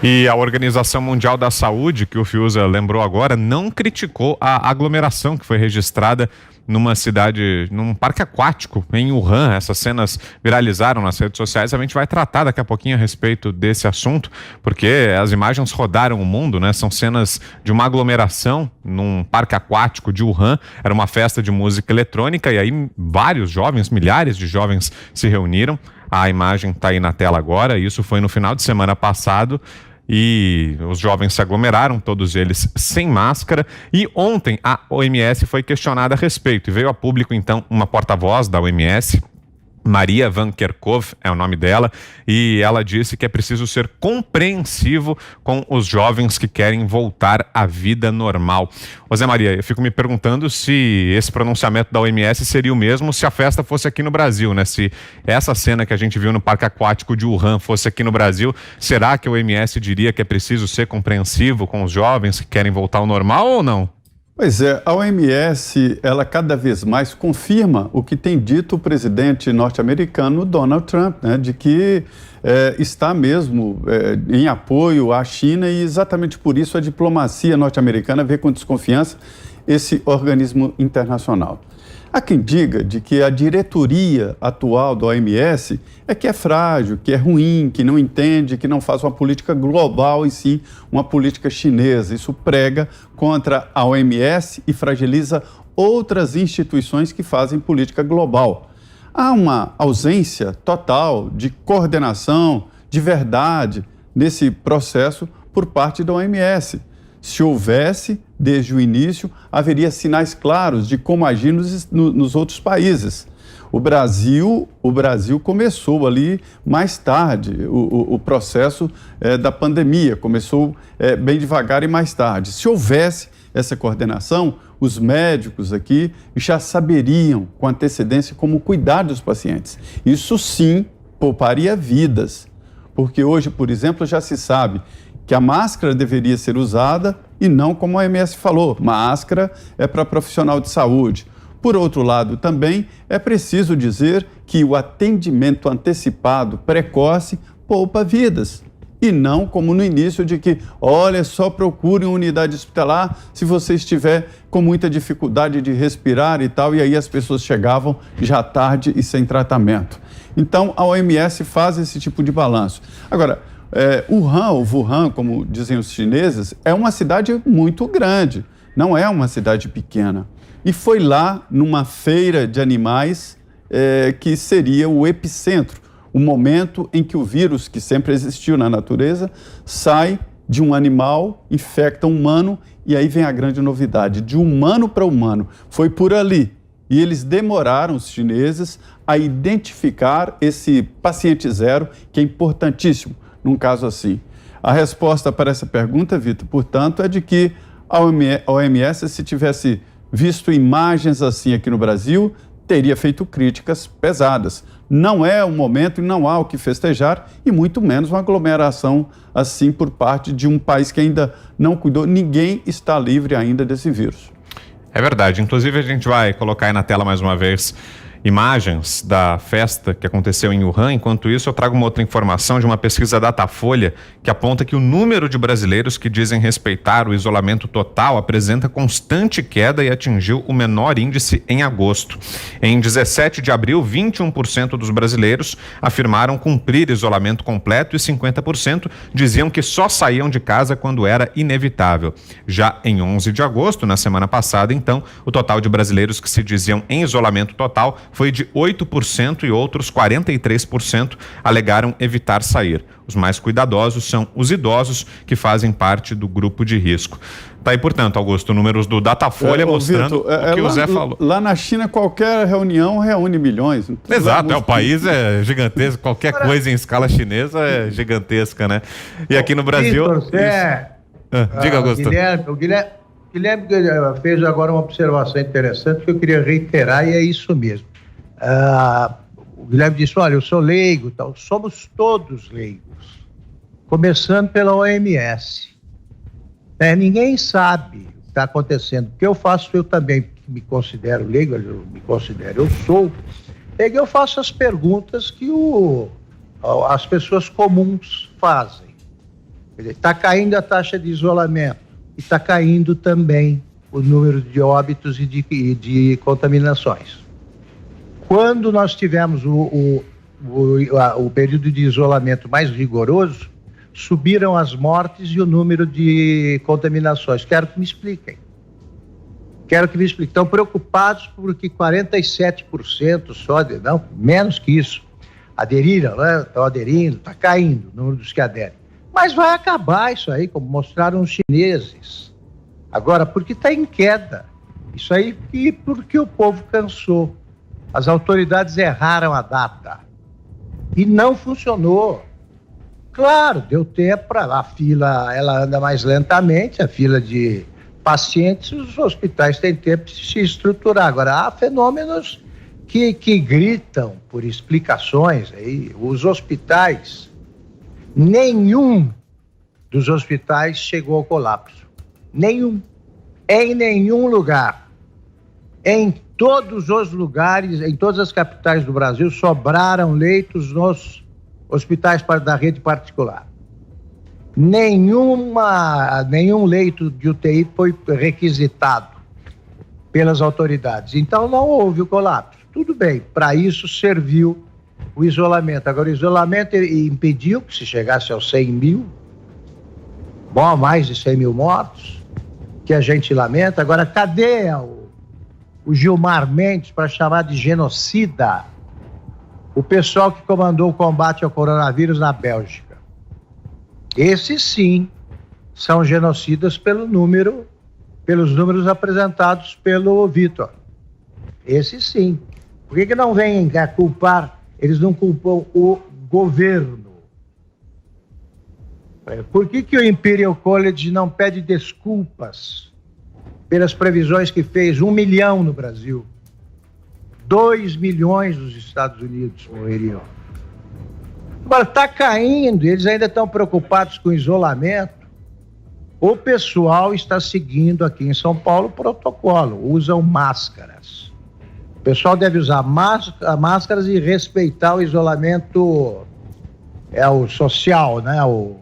E a Organização Mundial da Saúde, que o Fiuza lembrou agora, não criticou a aglomeração que foi registrada numa cidade, num parque aquático em Wuhan. Essas cenas viralizaram nas redes sociais. A gente vai tratar daqui a pouquinho a respeito desse assunto, porque as imagens rodaram o mundo, né? São cenas de uma aglomeração num parque aquático de Wuhan. Era uma festa de música eletrônica e aí vários jovens, milhares de jovens se reuniram. A imagem está aí na tela agora. Isso foi no final de semana passado. E os jovens se aglomeraram, todos eles sem máscara. E ontem a OMS foi questionada a respeito. E veio a público, então, uma porta-voz da OMS, Maria Van Kerkhove é o nome dela, e ela disse que é preciso ser compreensivo com os jovens que querem voltar à vida normal. Ô Zé Maria, eu fico me perguntando se esse pronunciamento da OMS seria o mesmo se a festa fosse aqui no Brasil, né? Se essa cena que a gente viu no Parque Aquático de Wuhan fosse aqui no Brasil, será que a OMS diria que é preciso ser compreensivo com os jovens que querem voltar ao normal ou não? Pois é, a OMS, ela cada vez mais confirma o que tem dito o presidente norte-americano Donald Trump, né, de que está mesmo em apoio à China e exatamente por isso a diplomacia norte-americana vê com desconfiança esse organismo internacional. Há quem diga de que a diretoria atual da OMS que é frágil, que é ruim, que não entende, que não faz uma política global e sim uma política chinesa. Isso prega contra a OMS e fragiliza outras instituições que fazem política global. Há uma ausência total de coordenação, de verdade, nesse processo por parte da OMS. Se houvesse, desde o início, haveria sinais claros de como agir nos outros países. O Brasil começou ali mais tarde, o processo da pandemia, começou bem devagar e mais tarde. Se houvesse essa coordenação, os médicos aqui já saberiam com antecedência como cuidar dos pacientes. Isso sim pouparia vidas, porque hoje, por exemplo, já se sabe que a máscara deveria ser usada e não como a OMS falou, máscara é para profissional de saúde. Por outro lado, também é preciso dizer que o atendimento antecipado, precoce, poupa vidas. E não como no início de que, olha, só procure uma unidade hospitalar se você estiver com muita dificuldade de respirar e tal, e aí as pessoas chegavam já tarde e sem tratamento. Então, a OMS faz esse tipo de balanço. Agora, Wuhan, como dizem os chineses, é uma cidade muito grande, não é uma cidade pequena. E foi lá, numa feira de animais, que seria o epicentro, o momento em que o vírus, que sempre existiu na natureza, sai de um animal, infecta um humano, e aí vem a grande novidade, de humano para humano. Foi por ali. E eles demoraram, os chineses, a identificar esse paciente zero, que é importantíssimo num caso assim. A resposta para essa pergunta, Vitor, portanto, é de que a OMS, se tivesse visto imagens assim aqui no Brasil, teria feito críticas pesadas. Não é o momento e não há o que festejar, e muito menos uma aglomeração assim por parte de um país que ainda não cuidou. Ninguém está livre ainda desse vírus. É verdade. Inclusive, a gente vai colocar aí na tela mais uma vez imagens da festa que aconteceu em Wuhan. Enquanto isso, eu trago uma outra informação de uma pesquisa Datafolha que aponta que o número de brasileiros que dizem respeitar o isolamento total apresenta constante queda e atingiu o menor índice em agosto. Em 17 de abril, 21% dos brasileiros afirmaram cumprir isolamento completo e 50% diziam que só saíam de casa quando era inevitável. Já em 11 de agosto, na semana passada, então, o total de brasileiros que se diziam em isolamento total foi de 8% e outros 43% alegaram evitar sair. Os mais cuidadosos são os idosos, que fazem parte do grupo de risco. Tá aí, portanto, Augusto, números do Datafolha mostrando Vitor, o que o Zé falou. Lá na China, qualquer reunião reúne milhões. Exato, o país é gigantesco, qualquer coisa em escala chinesa é gigantesca, né? E aqui no Brasil... Vitor, diga, Augusto. O Guilherme fez agora uma observação interessante que eu queria reiterar, e é isso mesmo. O Guilherme disse, olha, eu sou leigo, tal. Somos todos leigos, começando pela OMS. Ninguém sabe o que está acontecendo. O que eu faço, eu também me considero leigo, eu sou, eu faço as perguntas que as pessoas comuns fazem. Está caindo a taxa de isolamento e está caindo também o número de óbitos e de contaminações. Quando nós tivemos o período de isolamento mais rigoroso, subiram as mortes e o número de contaminações. Quero que me expliquem. Estão preocupados porque 47% só, não, menos que isso, aderiram, né? Estão aderindo, está caindo o número dos que aderem. Mas vai acabar isso aí, como mostraram os chineses. Agora, porque está em queda. Isso aí porque o povo cansou. As autoridades erraram a data. E não funcionou. Claro, deu tempo para a fila, ela anda mais lentamente, a fila de pacientes, os hospitais têm tempo de se estruturar. Agora, há fenômenos que gritam por explicações aí. Os hospitais, nenhum dos hospitais chegou ao colapso. Nenhum. Em nenhum lugar. Em todos os lugares, em todas as capitais do Brasil, sobraram leitos nos hospitais da rede particular. Nenhum leito de UTI foi requisitado pelas autoridades. Então não houve o colapso. Tudo bem, para isso serviu o isolamento. Agora, o isolamento impediu que se chegasse aos 100 mil, mais de 100 mil mortos, que a gente lamenta. Agora, cadê o Gilmar Mendes para chamar de genocida o pessoal que comandou o combate ao coronavírus na Bélgica? Esses sim são genocidas pelos números apresentados pelo Vitor. Esses sim. Por que não vêm a culpar? Eles não culpam o governo. Por que o Imperial College não pede desculpas pelas previsões que fez? 1 milhão no Brasil. 2 milhões nos Estados Unidos morreriam. Agora, está caindo, eles ainda estão preocupados com o isolamento. O pessoal está seguindo aqui em São Paulo o protocolo, usam máscaras. O pessoal deve usar máscaras e respeitar o isolamento, o social, né? O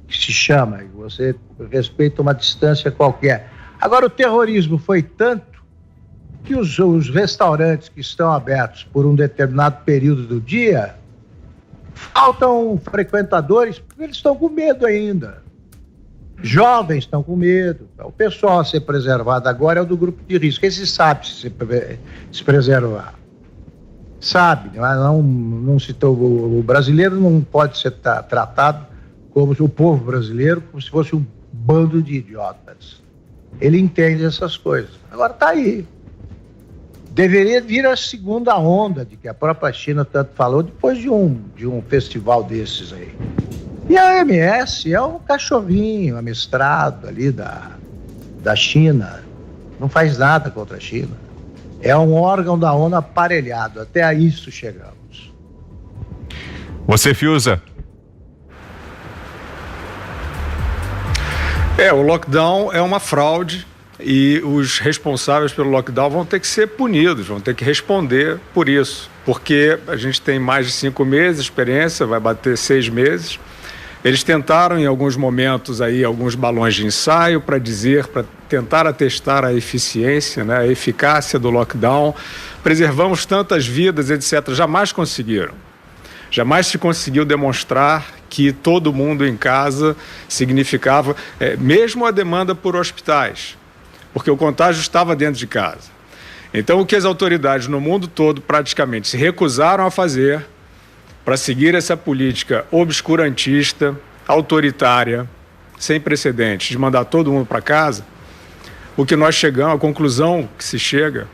que se chama, você respeita uma distância qualquer. Agora, o terrorismo foi tanto que os restaurantes que estão abertos por um determinado período do dia, faltam frequentadores porque eles estão com medo ainda. Jovens estão com medo. O pessoal a ser preservado agora é o do grupo de risco. Esse sabe se preservar. Sabe, não se, o brasileiro não pode ser tratado como o povo brasileiro, como se fosse um bando de idiotas. Ele entende essas coisas. Agora está aí. Deveria vir a segunda onda de que a própria China tanto falou depois de um festival desses aí. E a OMS é um cachorrinho amestrado ali da China. Não faz nada contra a China. É um órgão da ONU aparelhado. Até a isso chegamos. Você, Fiuza? O lockdown é uma fraude e os responsáveis pelo lockdown vão ter que ser punidos, vão ter que responder por isso. Porque a gente tem mais de 5 meses de experiência, vai bater 6 meses. Eles tentaram em alguns momentos aí alguns balões de ensaio para tentar atestar a eficiência, né, a eficácia do lockdown. Preservamos tantas vidas, etc. Jamais conseguiram. Jamais se conseguiu demonstrar que todo mundo em casa significava, mesmo a demanda por hospitais, porque o contágio estava dentro de casa. Então, o que as autoridades no mundo todo praticamente se recusaram a fazer para seguir essa política obscurantista, autoritária, sem precedentes, de mandar todo mundo para casa, o que nós chegamos, a conclusão que se chega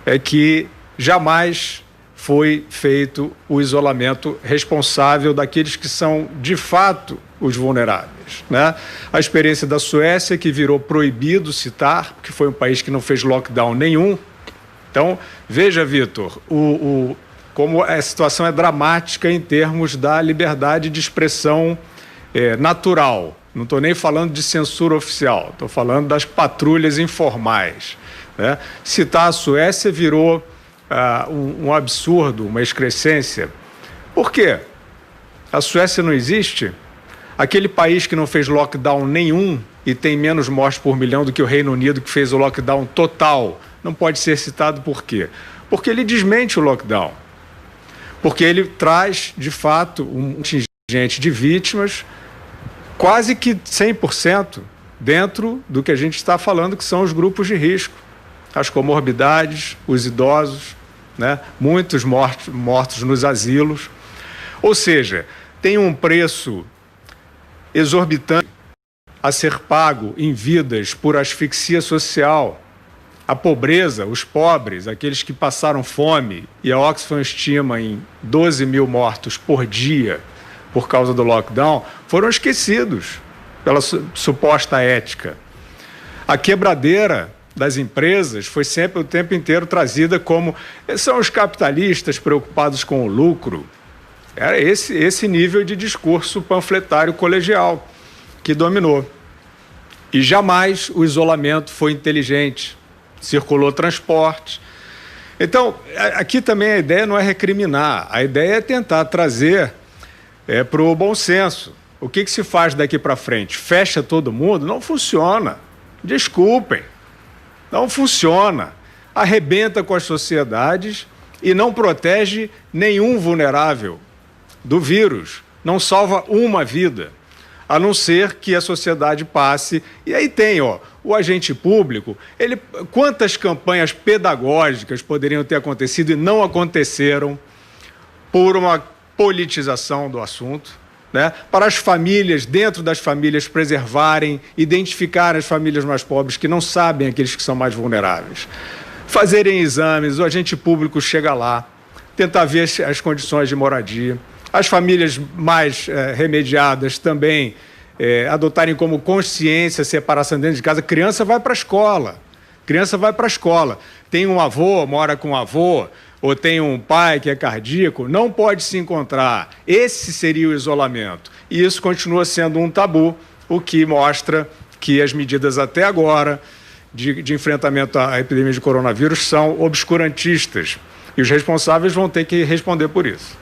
é que jamais foi feito o isolamento responsável daqueles que são, de fato, os vulneráveis, né? A experiência da Suécia, que virou proibido citar, porque foi um país que não fez lockdown nenhum. Então, veja, Vitor, como a situação é dramática em termos da liberdade de expressão natural. Não estou nem falando de censura oficial, estou falando das patrulhas informais, né? Citar a Suécia virou um absurdo, uma excrescência. Por quê? A Suécia não existe? Aquele país que não fez lockdown nenhum e tem menos mortes por milhão do que o Reino Unido, que fez o lockdown total, não pode ser citado por quê? Porque ele desmente o lockdown. Porque ele traz, de fato, um contingente de vítimas quase que 100% dentro do que a gente está falando, que são os grupos de risco, as comorbidades, os idosos, né? Muitos mortos nos asilos. Ou seja, tem um preço exorbitante a ser pago em vidas por asfixia social, a pobreza, os pobres, aqueles que passaram fome, e a Oxfam estima em 12 mil mortos por dia por causa do lockdown, foram esquecidos pela suposta ética. A quebradeira das empresas foi sempre o tempo inteiro trazida como são os capitalistas preocupados com o lucro. Era esse nível de discurso panfletário colegial que dominou. E jamais o isolamento foi inteligente. Circulou transporte. Então, aqui também a ideia não é recriminar, a ideia é tentar trazer para o bom senso. O que se faz daqui para frente? Fecha todo mundo? Não funciona. Desculpem. Não funciona. Arrebenta com as sociedades e não protege nenhum vulnerável do vírus. Não salva uma vida, a não ser que a sociedade passe. E aí tem, o agente público, quantas campanhas pedagógicas poderiam ter acontecido e não aconteceram por uma politização do assunto, né? Para as famílias, dentro das famílias, preservarem, identificar as famílias mais pobres que não sabem aqueles que são mais vulneráveis. Fazerem exames, o agente público chega lá, tentar ver as condições de moradia. As famílias mais remediadas também adotarem como consciência a separação dentro de casa. Criança vai para a escola. Tem um avô, mora com um avô, ou tem um pai que é cardíaco, não pode se encontrar. Esse seria o isolamento. E isso continua sendo um tabu, o que mostra que as medidas até agora de enfrentamento à epidemia de coronavírus são obscurantistas. E os responsáveis vão ter que responder por isso.